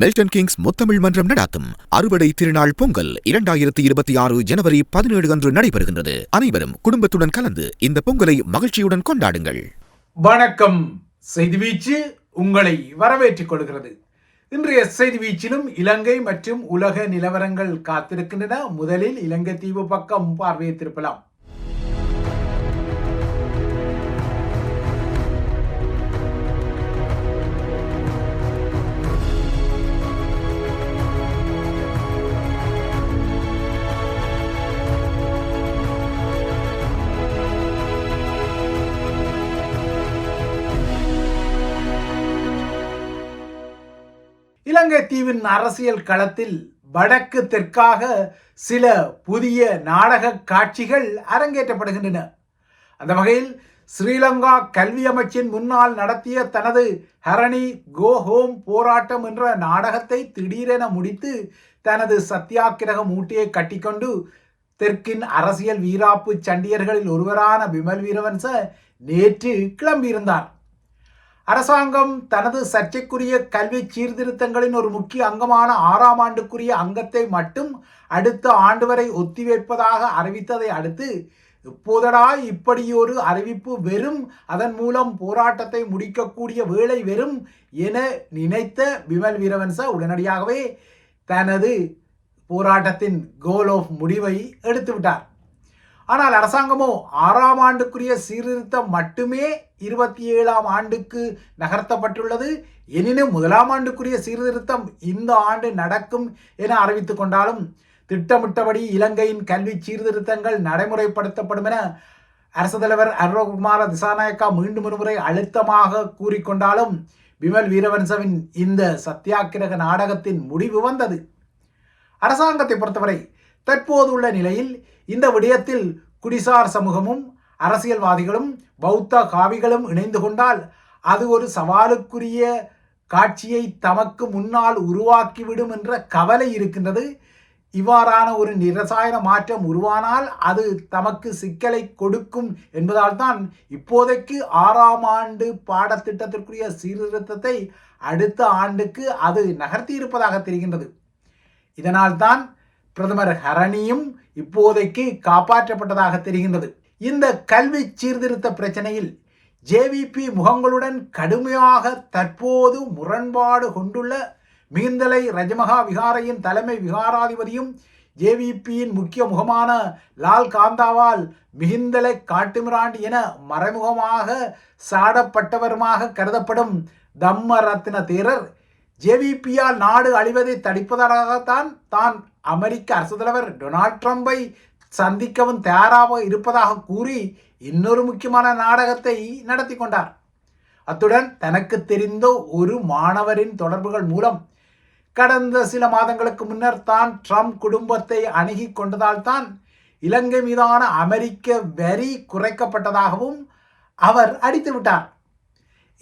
Milton Kings முத்தமிழ் மன்றம் நடாத்தும் அறுவடை திருநாள் பொங்கல் 2026 ஜனவரி 17 அன்று நடைபெறுகின்றது. அனைவரும் குடும்பத்துடன் கலந்து இந்த பொங்கலை மகிழ்ச்சியுடன் கொண்டாடுங்கள். வணக்கம். செய்தி வீச்சு உங்களை வரவேற்றுக் கொள்கிறது. இன்றைய செய்தி வீச்சிலும் இலங்கை மற்றும் உலக நிலவரங்கள் காத்திருக்கின்றன. முதலில் இலங்கை தீவு பக்கம் பார்வையை திருப்பலாம். இலங்கை தீவின் அரசியல் களத்தில் வடக்கு தெற்காக சில புதிய நாடக காட்சிகள் அரங்கேற்றப்படுகின்றன. அந்த வகையில் ஸ்ரீலங்கா கல்வி அமைச்சின் முன்னால் நடத்திய தனது ஹரணி கோ ஹோம் போராட்டம் என்ற நாடகத்தை திடீரென முடித்து தனது சத்தியாகிரக மூட்டையை கட்டிக்கொண்டு தெற்கின் அரசியல் வீராப்பு சண்டியர்களில் ஒருவரான பிமல் வீரவன்ச நேற்று கிளம்பியிருந்தார். அரசாங்கம் தனது சர்ச்சைக்குரிய கல்வி சீர்திருத்தங்களின் ஒரு முக்கிய அங்கமான 6ஆம் ஆண்டுக்குரிய அங்கத்தை மட்டும் அடுத்த ஆண்டு வரை ஒத்திவைப்பதாக அறிவித்ததை அடுத்து இப்போதடா இப்படியொரு அறிவிப்பு வெறும், அதன் மூலம் போராட்டத்தை முடிக்கக்கூடிய வேளை வெறும் என நினைத்த பிமல் வீரவன்ச உடனடியாகவே தனது போராட்டத்தின் கோல் ஆஃப் முடிவை எடுத்துவிட்டார். ஆனால் அரசாங்கமோ 6ஆம் ஆண்டுக்குரிய சீர்திருத்தம் மட்டுமே 27ஆம் ஆண்டுக்கு நகர்த்தப்பட்டுள்ளது. எனினும் 1ஆம் ஆண்டுக்குரிய சீர்திருத்தம் இந்த ஆண்டு நடக்கும் என அறிவித்துக் கொண்டாலும் திட்டமிட்டபடி இலங்கையின் கல்வி சீர்திருத்தங்கள் நடைமுறைப்படுத்தப்படும் என அரசு தலைவர் அனுரகுமார திசாநாயக்கா மீண்டும் ஒருமுறை அழுத்தமாக கூறிக்கொண்டாலும் பிமல் வீரவன்சவின் இந்த சத்தியாகிரக நாடகத்தின் முடிவு வந்தது. அரசாங்கத்தை பொறுத்தவரை தற்போதுள்ள நிலையில் இந்த விடயத்தில் குடிசார் சமூகமும் அரசியல்வாதிகளும் பௌத்த காவிகளும் இணைந்து கொண்டால் அது ஒரு சவாலுக்குரிய காட்சியை தமக்கு முன்னால் உருவாக்கிவிடும் என்ற கவலை இருக்கின்றது. இவ்வாறான ஒரு நிரசாயன மாற்றம் உருவானால் அது தமக்கு சிக்கலை கொடுக்கும் என்பதால் தான் இப்போதைக்கு 6ஆம் ஆண்டு பாடத்திட்டத்திற்குரிய சீர்திருத்தத்தை அடுத்த ஆண்டுக்கு அது நகர்த்தி இருப்பதாக தெரிகின்றது. இதனால் தான் பிரதமர் ஹரணியும் இப்போதைக்கு காப்பாற்றப்பட்டதாக தெரிகின்றது. இந்த கல்வி சீர்திருத்த பிரச்சனையில் ஜேவிபி முகங்களுடன் கடுமையாக தற்போது முரண்பாடு கொண்டுள்ள மிகிந்தலை ரஜமகா விகாரையின் தலைமை விகாராதிபதியும் ஜேவிபியின் முக்கிய முகமான லால் காந்தாவால் மிகிந்தலை காட்டுமிராண்டி என மறைமுகமாக சாடப்பட்டவருமாக கருதப்படும் தம்ம ரத்ன தேரர் ஜேவிபியால் நாடு அழிவதை தடுப்பதாகத்தான் தான் அமெரிக்க அரசு தலைவர் டொனால்ட் ட்ரம்பை சந்திக்கவும் தயாராக இருப்பதாக கூறி இன்னொரு முக்கியமான நாடகத்தை நடத்தி கொண்டார். அத்துடன் தனக்கு தெரிந்த ஒரு மாணவரின் தொடர்புகள் மூலம் கடந்த சில மாதங்களுக்கு முன்னர் தான் ட்ரம்ப் குடும்பத்தை அணுகி கொண்டதால் தான் இலங்கை மீதான அமெரிக்க வரி குறைக்கப்பட்டதாகவும் அவர் அடித்து விட்டார்.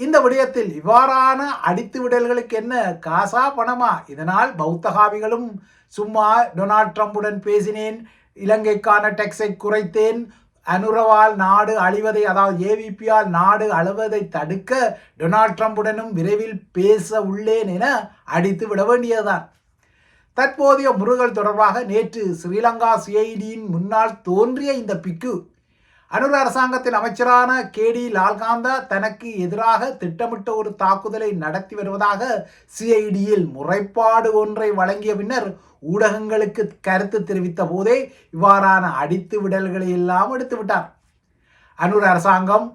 இந்த விடயத்தில் இவ்வாறான அடித்து விடல்களுக்கு என்ன காசா பணமா? இதனால் பௌத்தகாவிகளும் சும்மா டொனால்ட் ட்ரம்புடன் பேசினேன், இலங்கைக்கான டெக்ஸை குறைத்தேன், அனுரவால் நாடு அழிவதை, அதாவது ஏவிபியால் நாடு அழுவதை தடுக்க டொனால்ட் ட்ரம்புடனும் விரைவில் பேச உள்ளேன் என அடித்து விட வேண்டியதுதான். தற்போதைய முருகல் தொடர்பாக நேற்று ஸ்ரீலங்கா சிஐடியின் முன்னால் தோன்றிய இந்த பிக்கு அனுர அரசாங்கத்தின் அமைச்சரான கேடி லால்காந்தா தனக்கு எதிராக திட்டமிட்ட ஒரு தாக்குதலை நடத்தி வருவதாக சிஐடியில் முறைப்பாடு ஒன்றை வழங்கிய பின்னர் ஊடகங்களுக்கு கருத்து தெரிவித்த போதே இவ்வாறான அடித்து விடல்களை எல்லாம் எடுத்துவிட்டார். அனுர அரசாங்கம்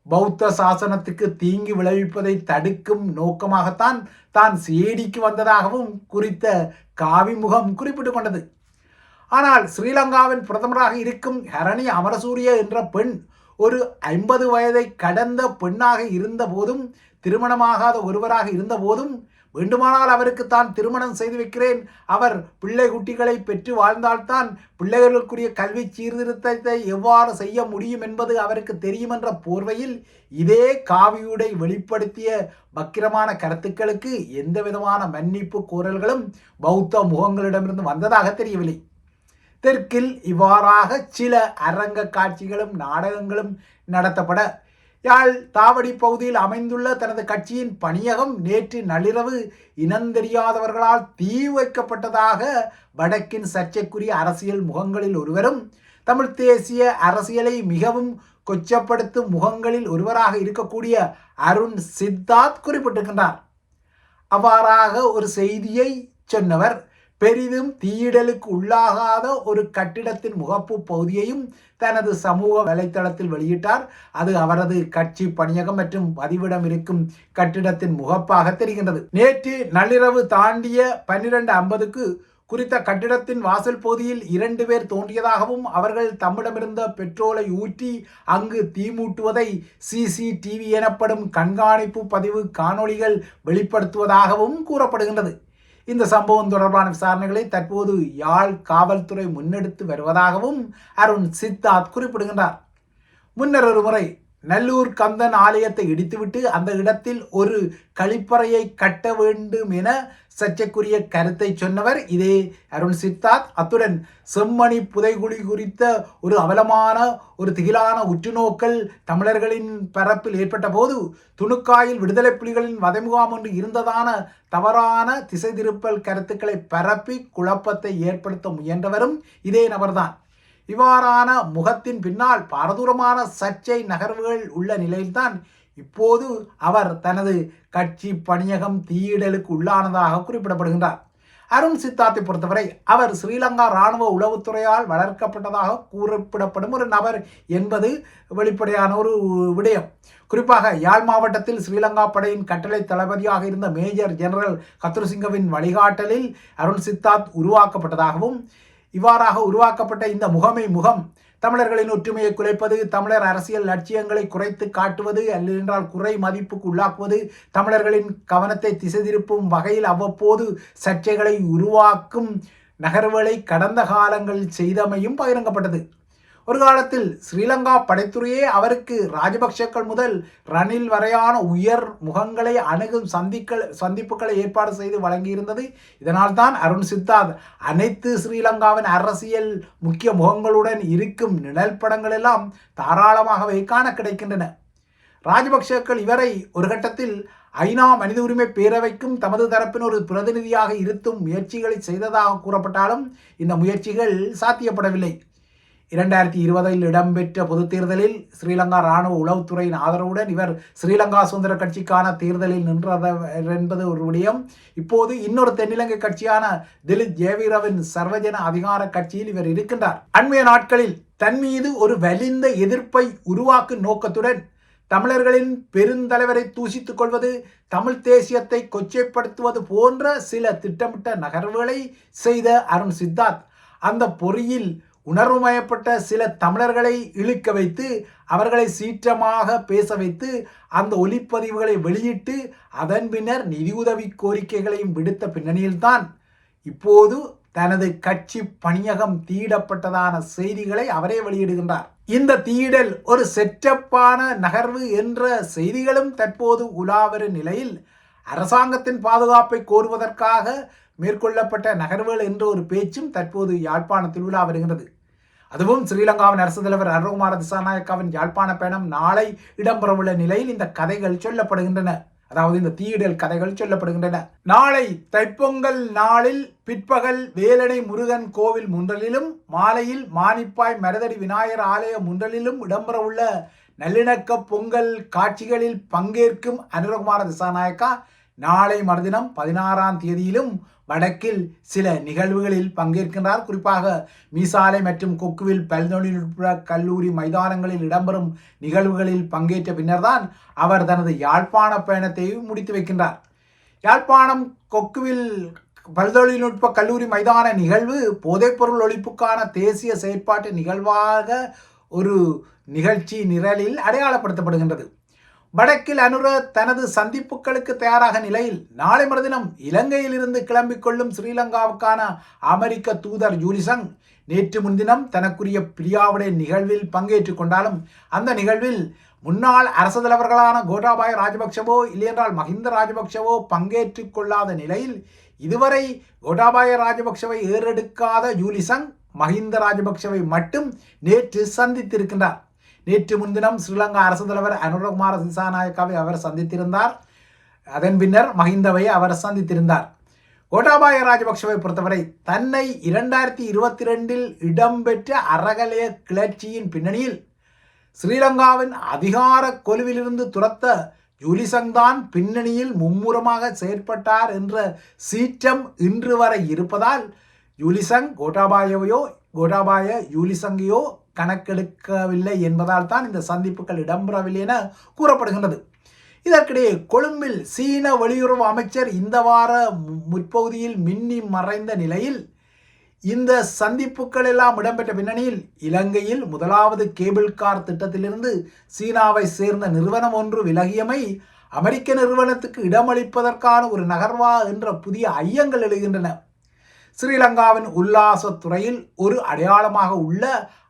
பௌத்த சாசனத்துக்கு தீங்கு விளைவிப்பதை தடுக்கும் நோக்கமாகத்தான் தான் சிஐடிக்கு வந்ததாகவும் குறித்த காவி முகம் குறிப்பிட்டு கொண்டது. ஆனால் ஸ்ரீலங்காவின் பிரதமராக இருக்கும் ஹரணி அமரசூரிய என்ற பெண் ஒரு 50 வயதை கடந்த பெண்ணாக இருந்த போதும், திருமணமாகாத ஒருவராக இருந்த போதும், வேண்டுமானால் அவருக்கு தான் திருமணம் செய்து வைக்கிறேன், அவர் பிள்ளை குட்டிகளை பெற்று வாழ்ந்தால்தான் பிள்ளைகளுக்குரிய கல்வி சீர்திருத்தத்தை எவ்வாறு செய்ய முடியும் என்பது அவருக்கு தெரியும் என்ற போர்வையில் இதே காவியுடை வெளிப்படுத்திய பக்கிரமான கருத்துக்களுக்கு எந்த விதமான மன்னிப்பு கோரல்களும் பௌத்த முகங்களிடமிருந்து வந்ததாக தெரியவில்லை. தெற்கில் இவ்வாறாக சில அரங்க காட்சிகளும் நாடகங்களும் நடத்தப்பட யாழ் தாவடி பகுதியில் அமைந்துள்ள தனது கட்சியின் பணியகம் நேற்று நள்ளிரவு இனந்தெரியாதவர்களால் தீ வைக்கப்பட்டதாக வடக்கின் சர்ச்சைக்குரிய அரசியல் முகங்களில் ஒருவரும் தமிழ் தேசிய அரசியலை மிகவும் கொச்சப்படுத்தும் முகங்களில் ஒருவராக இருக்கக்கூடிய அருண் சித்தார்த் குறிப்பிட்டிருக்கின்றார். அவ்வாறாக ஒரு செய்தியை சொன்னவர் பெரிதும் தீயிடலுக்கு உள்ளாகாத ஒரு கட்டிடத்தின் முகப்பு பகுதியையும் தனது சமூக வலைத்தளத்தில் வெளியிட்டார். அது அவரது கட்சி பணியகம் மற்றும் பதிவிடம் இருக்கும் கட்டிடத்தின் முகப்பாக தெரிகின்றது. நேற்று நள்ளிரவு தாண்டிய 12:50க்கு குறித்த கட்டிடத்தின் வாசல் பகுதியில் 2 பேர் தோன்றியதாகவும் அவர்கள் தம்மிடமிருந்த பெட்ரோலை ஊற்றி அங்கு தீமூட்டுவதை CCTV எனப்படும் கண்காணிப்பு பதிவு காணொளிகள் வெளிப்படுத்துவதாகவும் கூறப்படுகின்றது. இந்த சம்பவம் தொடர்பான விசாரணைகளை தற்போது யாழ் காவல்துறை முன்னெடுத்து வருவதாகவும் அருண் சித்தார்த் குறிப்பிடுகின்றார். முன்னர் ஒரு முறை நல்லூர் கந்தன் ஆலயத்தை இடித்துவிட்டு அந்த இடத்தில் ஒரு கழிப்பறையை கட்ட வேண்டும் என சர்ச்சைக்குரிய கருத்தை சொன்னவர் இதே அருண் சித்தார்த். அத்துடன் செம்மணி புதைகுழி குறித்த ஒரு அவலமான ஒரு திகிலான உற்றுநோக்கல் தமிழர்களின் பரப்பில் ஏற்பட்ட போது துணுக்காயில் விடுதலை புலிகளின் வதைமுகாம் ஒன்று இருந்ததான தவறான திசை திருப்பல் கருத்துக்களை பரப்பி குழப்பத்தை ஏற்படுத்த முயன்றவரும் இதே நபர்தான். இவ்வாறான முகத்தின் பின்னால் பாரதூரமான சர்ச்சை நகர்வுகள் உள்ள நிலையில்தான் இப்போது அவர் தனது கட்சி பணியகம் தீயிடலுக்கு உள்ளானதாக குறிப்பிடப்படுகின்றார். அருண் சித்தார்த்தை பொறுத்தவரை அவர் ஸ்ரீலங்கா இராணுவ உளவுத்துறையால் வளர்க்கப்பட்டதாக குறிப்பிடப்படும் ஒரு நபர் என்பது வெளிப்படையான ஒரு விடயம். குறிப்பாக யாழ் மாவட்டத்தில் ஸ்ரீலங்கா படையின் கட்டளை தளபதியாக இருந்த மேஜர் ஜெனரல் கத்ருசிங்கவின் வழிகாட்டலில் அருண் சித்தார்த் உருவாக்கப்பட்டதாகவும் இவ்வாறாக உருவாக்கப்பட்ட இந்த முகம் தமிழர்களின் ஒற்றுமையை குலைப்பது, தமிழர் அரசியல் லட்சியங்களை குறைத்து காட்டுவது, அல்லென்றால் குறை மதிப்புக்கு உள்ளாக்குவது, தமிழர்களின் கவனத்தை திசை திருப்பும் வகையில் அவ்வப்போது சர்ச்சைகளை உருவாக்கும் நகர்வுகளை கடந்த காலங்களில் செய்தமையும் பகிரங்கப்பட்டது. ஒரு காலத்தில் ஸ்ரீலங்கா படைத்துறையே அவருக்கு ராஜபக்ஷக்கள் முதல் ரணில் வரையான உயர் முகங்களை அணுகும் சந்திப்புகளை ஏற்பாடு செய்து வழங்கியிருந்தது. இதனால் தான் அருண் சித்தார்த் அனைத்து ஸ்ரீலங்காவின் அரசியல் முக்கிய முகங்களுடன் இருக்கும் நிழல் படங்கள் எல்லாம் தாராளமாகவே காண கிடைக்கின்றன. ராஜபக்ஷக்கள் இவரை ஒரு கட்டத்தில் ஐநா மனித உரிமை பேரவைக்கும் தமது தரப்பின் ஒரு பிரதிநிதியாக இருத்தும் முயற்சிகளை செய்ததாக கூறப்பட்டாலும் இந்த முயற்சிகள் சாத்தியப்படவில்லை. 2020 இடம்பெற்ற பொதுத் தேர்தலில் ஸ்ரீலங்கா இராணுவ உளவுத்துறையின் ஆதரவுடன் இவர் ஸ்ரீலங்கா சுதந்திர கட்சிக்கான தேர்தலில் நின்றார் என்பது ஒரு விடயம். இப்போது இன்னொரு தென்னிலங்கை கட்சியான திலித் ஜேவீரவின் சர்வஜன அதிகார கட்சியில் இவர் இருக்கின்றார். அண்மைய நாட்களில் தன் மீது ஒரு வலிந்த எதிர்ப்பை உருவாக்கும் நோக்கத்துடன் தமிழர்களின் பெருந்தலைவரை தூசித்துக் கொள்வது, தமிழ் தேசியத்தை கொச்சைப்படுத்துவது போன்ற சில திட்டமிட்ட நகர்வுகளை செய்த அருண் சித்தார்த் அந்த பொறியில் உணர்வுமயப்பட்ட சில தமிழர்களை இழுக்க வைத்து அவர்களை சீற்றமாக பேச வைத்து அந்த ஒலிப்பதிவுகளை வெளியிட்டு அதன் பின்னர் நிதியுதவி கோரிக்கைகளையும் விடுத்த பின்னணியில்தான் இப்போது தனது கட்சி பணியகம் தீயிடப்பட்டதான செய்திகளை அவரே வெளியிடுகின்றார். இந்த தீயிடல் ஒரு செட்டப்பான நகர்வு என்ற செய்திகளும் தற்போது உலாவரும் நிலையில் அரசாங்கத்தின் பாதுகாப்பை கோருவதற்காக மேற்கொள்ளப்பட்ட நகர்வுகள் என்ற ஒரு பேச்சும் தற்போது யாழ்ப்பாணத்தில் உலா வருகிறது. அதுவும் ஸ்ரீலங்காவின் அரசு தலைவர் அனுரகுமார திசாநாயக்காவின் யாழ்ப்பாண பயணம் நாளை இடம்பெறவுள்ள நிலையில் இந்த கதைகள் சொல்லப்படுகின்றன. அதாவது இந்த தீயிடல் கதைகள் சொல்லப்படுகின்றன. நாளை தைப்பொங்கல் நாளில் பிற்பகல் வேலணை முருகன் கோவில் முன்றலிலும் மாலையில் மானிப்பாய் மருதடி விநாயகர் ஆலய முன்றலிலும் இடம்பெறவுள்ள நல்லிணக்க பொங்கல் காட்சிகளில் பங்கேற்கும் அனுரகுமார திசாநாயக்கா நாளை மறுதினம் 16ஆம் தேதியிலும் வடக்கில் சில நிகழ்வுகளில் பங்கேற்கின்றார். குறிப்பாக மீசாலை மற்றும் கொக்குவில் பல்தொழில்நுட்ப கல்லூரி மைதானங்களில் இடம்பெறும் நிகழ்வுகளில் பங்கேற்ற பின்னர்தான் அவர் தனது யாழ்ப்பாண பயணத்தை முடித்து வைக்கின்றார். யாழ்ப்பாணம் கொக்குவில் பல்தொழில்நுட்ப கல்லூரி மைதான நிகழ்வு போதைப்பொருள் ஒழிப்புக்கான தேசிய செயற்பாட்டு நிகழ்வாக ஒரு நிகழ்ச்சி நிரலில் அடையாளப்படுத்தப்படுகின்றது. வடக்கில் அனுர தனது சந்திப்புகளுக்கு தயாராக நிலையில் நாளை மறுதினம் இலங்கையில் இருந்து கிளம்பிக் கொள்ளும் ஸ்ரீலங்காவுக்கான அமெரிக்க தூதர் ஜூலிசங் நேற்று முன்தினம் தனக்குரிய பிரியாவிடை நிகழ்வில் பங்கேற்றுக் கொண்டாலும் அந்த நிகழ்வில் முன்னாள் அரசு தலைவர்களான கோட்டாபாய ராஜபக்ஷவோ இல்லையென்றால் மஹிந்த ராஜபக்ஷவோ பங்கேற்றுக் கொள்ளாத நிலையில் இதுவரை கோட்டாபாய ராஜபக்ஷவை ஏறெடுக்காத ஜூலிசங் மஹிந்த ராஜபக்ஷவை மட்டும் நேற்று சந்தித்திருக்கின்றார். நேற்று முன்தினம் ஸ்ரீலங்கா அரசு தலைவர் அனுரகுமார திசாநாயக்காவை அவர் சந்தித்திருந்தார். அதன் பின்னர் மஹிந்தவை அவர் சந்தித்திருந்தார். கோட்டாபாய ராஜபக்ஷவை பொறுத்தவரை தன்னை 2022 இடம்பெற்ற அறகலைய கிளர்ச்சியின் பின்னணியில் ஸ்ரீலங்காவின் அதிகார கொலுவிலிருந்து துரத்த யூலிசங் தான் பின்னணியில் மும்முரமாக செயற்பட்டார் என்ற சீற்றம் இன்று வரை இருப்பதால் யூலிசங் கோட்டாபாய யூலிசங்கையோ கணக்கெடுக்கவில்லை என்பதால் தான் இந்த சந்திப்புகள் இடம்பெறவில்லை என கூறப்படுகின்றது. இதற்கிடையே கொழும்பில் சீன வெளியுறவு அமைச்சர் இந்த வார முற்பகுதியில் மின்னி மறைந்த நிலையில் இந்த சந்திப்புகள் எல்லாம் இடம்பெற்ற பின்னணியில் இலங்கையில் முதலாவது கேபிள் கார் திட்டத்திலிருந்து சீனாவை சேர்ந்த நிறுவனம் ஒன்று விலகியமை அமெரிக்க நிறுவனத்துக்கு இடமளிப்பதற்கான ஒரு நகர்வா என்ற புதிய ஐயங்கள் எழுகின்றன. ஸ்ரீலங்காவின் உல்லாசத்துறையில் ஒரு அடையாளமாக உள்ள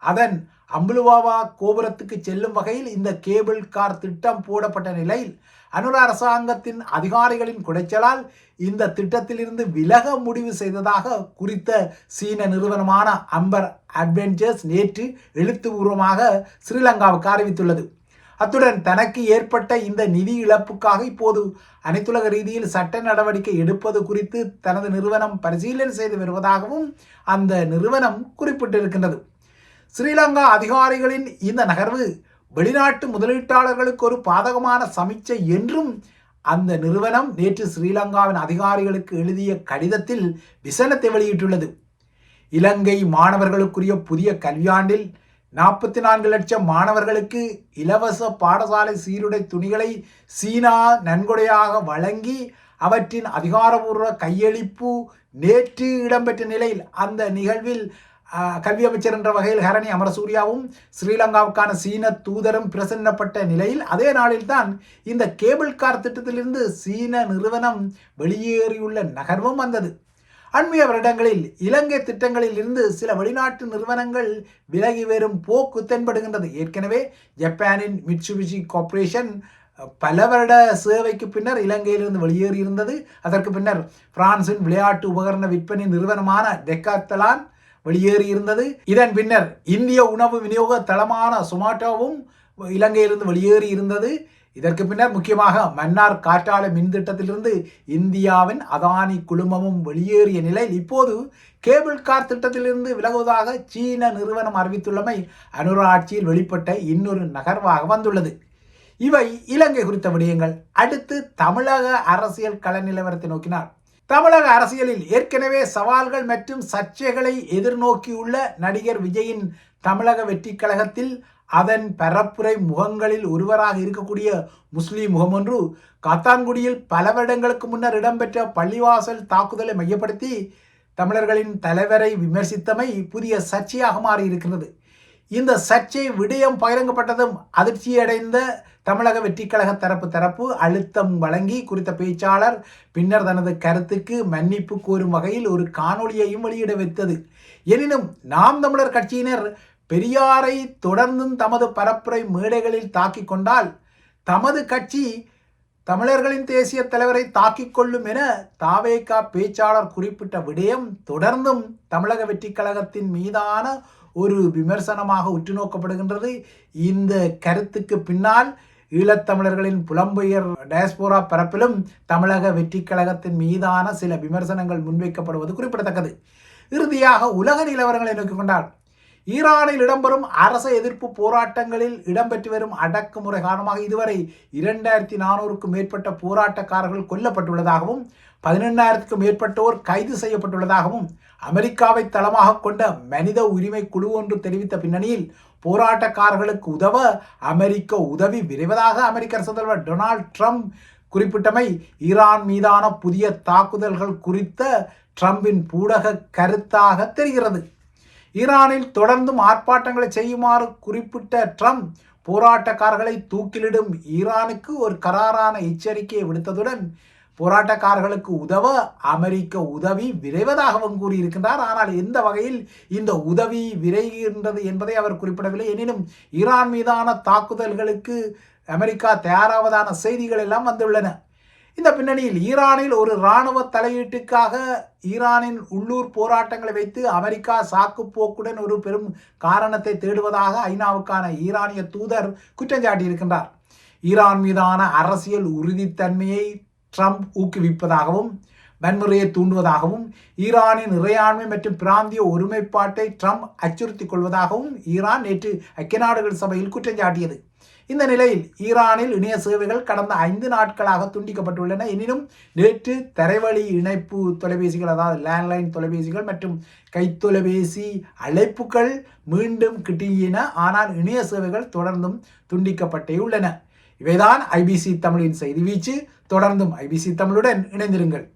அதன் அம்புலுவாவா கோபுரத்துக்கு செல்லும் வகையில் இந்த கேபிள் கார் திட்டம் போடப்பட்ட நிலையில் அனுர அரசாங்கத்தின் அதிகாரிகளின் குடைச்சலால் இந்த திட்டத்திலிருந்து விலக முடிவு செய்ததாக குறித்த சீன நிறுவனமான அம்பர் அட்வென்ச்சர்ஸ் நேற்று எழுத்துப்பூர்வமாக ஸ்ரீலங்காவுக்கு அறிவித்துள்ளது. அத்துடன் தனக்கு ஏற்பட்ட இந்த நிதி இழப்புக்காக இப்போது அனைத்துலக ரீதியில் சட்ட நடவடிக்கை எடுப்பது குறித்து தனது நிறுவனம் பரிசீலனை செய்து வருவதாகவும் அந்த நிறுவனம் குறிப்பிட்டிருக்கின்றது. ஸ்ரீலங்கா அதிகாரிகளின் இந்த நகர்வு வெளிநாட்டு முதலீட்டாளர்களுக்கு ஒரு பாதகமான சமிச்சை என்றும் அந்த நிறுவனம் நேற்று ஸ்ரீலங்காவின் அதிகாரிகளுக்கு எழுதிய கடிதத்தில் விசனத்தை வெளியிட்டுள்ளது. இலங்கை மாணவர்களுக்குரிய புதிய கல்வியாண்டில் 44 லட்சம் மாணவர்களுக்கு இலவச பாடசாலை சீருடை துணிகளை சீனா நன்கொடையாக வழங்கி அவற்றின் அதிகாரபூர்வ கையளிப்பு நேற்று இடம்பெற்ற நிலையில் அந்த நிகழ்வில் கல்வி அமைச்சர் என்ற வகையில் ஹரணி அமரசூரியாவும் ஸ்ரீலங்காவுக்கான சீன தூதரும் பிரசன்னப்பட்ட நிலையில் அதே நாளில்தான் இந்த கேபிள் கார் திட்டத்திலிருந்து சீன நிறுவனம் வெளியேறியுள்ள நகர்வும் வந்தது. அண்மைய வருடங்களில் இலங்கை திட்டங்களில் இருந்து சில வெளிநாட்டு நிறுவனங்கள் விலகி வரும் போக்கு தென்படுகின்றது. ஏற்கனவே ஜப்பானின் மிட்சுபிஷி கார்ப்பரேஷன் பல வருட சேவைக்கு பின்னர் இலங்கையிலிருந்து வெளியேறியிருந்தது. அதற்கு பின்னர் பிரான்சின் விளையாட்டு உபகரண விற்பனை நிறுவனமான டெக்காத்தலான் வெளியேறியிருந்தது. இதன் பின்னர் இந்திய உணவு விநியோக தளமான சொமாட்டோவும் இலங்கையிலிருந்து வெளியேறி இருந்தது. இதற்கு பின்னர் முக்கியமாக மன்னார் காற்றாலை மின் திட்டத்திலிருந்து இந்தியாவின் அதானி குழுமமும் வெளியேறிய நிலையில் இப்போது கேபிள் கார் திட்டத்திலிருந்து விலகுவதாக சீன நிறுவனம் அறிவித்துள்ளமை அனுர ஆட்சியில் வெளிப்பட்ட இன்னொரு நகர்வாக வந்துள்ளது. இவை இலங்கை குறித்த விடயங்கள். அடுத்து தமிழக அரசியல் கள நிலவரத்தை நோக்கினார். தமிழக அரசியலில் ஏற்கனவே சவால்கள் மற்றும் சர்ச்சைகளை எதிர்நோக்கியுள்ள நடிகர் விஜயின் தமிழக வெற்றி கழகத்தில் அதன் பரப்புரை முகங்களில் ஒருவராக இருக்கக்கூடிய முஸ்லீம் முகம் ஒன்று காத்தான்குடியில் பல வருடங்களுக்கு முன்னர் இடம்பெற்ற பள்ளிவாசல் தாக்குதலை மையப்படுத்தி தமிழர்களின் தலைவரை விமர்சித்தமை புதிய சர்ச்சையாக மாறியிருக்கிறது. இந்த சர்ச்சை விடயம் பகிரங்கப்பட்டதும் அதிர்ச்சியடைந்த தமிழக வெற்றி கழக தரப்பு அழுத்தம் வழங்கி குறித்த பேச்சாளர் பின்னர் தனது கருத்துக்கு மன்னிப்பு கோரும் வகையில் ஒரு காணொளியையும் வெளியிட வைத்தது. எனினும் நாம் தமிழர் கட்சியினர் பெரியாரை தொடர்ந்தும் தமது பரப்புரை மேடைகளில் தாக்கிக் கொண்டால் தமது கட்சி தமிழர்களின் தேசிய தலைவரை தாக்கிக் கொள்ளும் என தாவேகா பேச்சாளர் குறிப்பிட்ட விடயம் தொடர்ந்தும் தமிழக வெற்றி கழகத்தின் மீதான ஒரு விமர்சனமாக உற்று நோக்கப்படுகின்றது. இந்த கருத்துக்கு பின்னால் ஈழத்தமிழர்களின் புலம்பெயர் டயஸ்போரா பரப்பிலும் தமிழக வெற்றி கழகத்தின் மீதான சில விமர்சனங்கள் முன்வைக்கப்படுவது குறிப்பிடத்தக்கது. இறுதியாக உலக நிலவரங்களை நோக்கிக் கொண்டால் ஈரானில் இடம்பெறும் அரச எதிர்ப்பு போராட்டங்களில் இடம்பெற்று வரும் அடக்குமுறை காரணமாக இதுவரை 2400க்கும் மேற்பட்ட போராட்டக்காரர்கள் கொல்லப்பட்டுள்ளதாகவும் 18000க்கும் மேற்பட்டோர் கைது செய்யப்பட்டுள்ளதாகவும் அமெரிக்காவை தளமாக கொண்ட மனித உரிமை குழு ஒன்று தெரிவித்த பின்னணியில் போராட்டக்காரர்களுக்கு உதவ அமெரிக்க உதவி விரைவதாக அமெரிக்க அரசு தலைவர் டொனால்ட் ட்ரம்ப் குறிப்பிட்டமை ஈரான் மீதான புதிய தாக்குதல்கள் குறித்த ட்ரம்பின் பூடக கருத்தாக தெரிகிறது. ஈரானில் தொடர்ந்தும் ஆர்ப்பாட்டங்களை செய்யுமாறு குறிப்பிட்ட ட்ரம்ப் போராட்டக்காரர்களை தூக்கிலிடும் ஈரானுக்கு ஒரு கராரான எச்சரிக்கையை விடுத்ததுடன் போராட்டக்காரர்களுக்கு உதவ அமெரிக்க உதவி விரைவதாகவும் கூறியிருக்கின்றார். ஆனால் எந்த வகையில் இந்த உதவி விரைகின்றது என்பதை அவர் குறிப்பிடவில்லை. எனினும் ஈரான் மீதான தாக்குதல்களுக்கு அமெரிக்கா தயாராவதான செய்திகள் எல்லாம் வந்துள்ளன. இந்த பின்னணியில் ஈரானில் ஒரு இராணுவ தலையீட்டுக்காக ஈரானின் உள்ளூர் போராட்டங்களை வைத்து அமெரிக்கா சாக்குப்போக்குடன் ஒரு பெரும் காரணத்தை தேடுவதாக ஐநாவுக்கான ஈரானிய தூதர் குற்றம் சாட்டியிருக்கின்றார். ஈரான் மீதான அரசியல் உறுதித்தன்மையை ட்ரம்ப் ஊக்குவிப்பதாகவும் வன்முறையை தூண்டுவதாகவும் ஈரானின் இறையாண்மை மற்றும் பிராந்திய ஒருமைப்பாட்டை ட்ரம்ப் அச்சுறுத்திக் கொள்வதாகவும் ஈரான் நேற்று ஐக்கிய நாடுகள் சபையில் குற்றம் சாட்டியது. இந்த நிலையில் ஈரானில் இணைய சேவைகள் கடந்த 5 நாட்களாக துண்டிக்கப்பட்டுள்ளன. எனினும் நேற்று தரைவழி இணைப்பு தொலைபேசிகள், அதாவது லேண்ட்லைன் தொலைபேசிகள் மற்றும் கைத்தொலைபேசி அழைப்புகள் மீண்டும் கிட்டியன. ஆனால் இணைய சேவைகள் தொடர்ந்தும் துண்டிக்கப்பட்டே உள்ளன. இவைதான் ஐபிசி தமிழின் செய்தி வீச்சு. தொடர்ந்தும் ஐபிசி தமிழுடன் இணைந்திருங்கள்.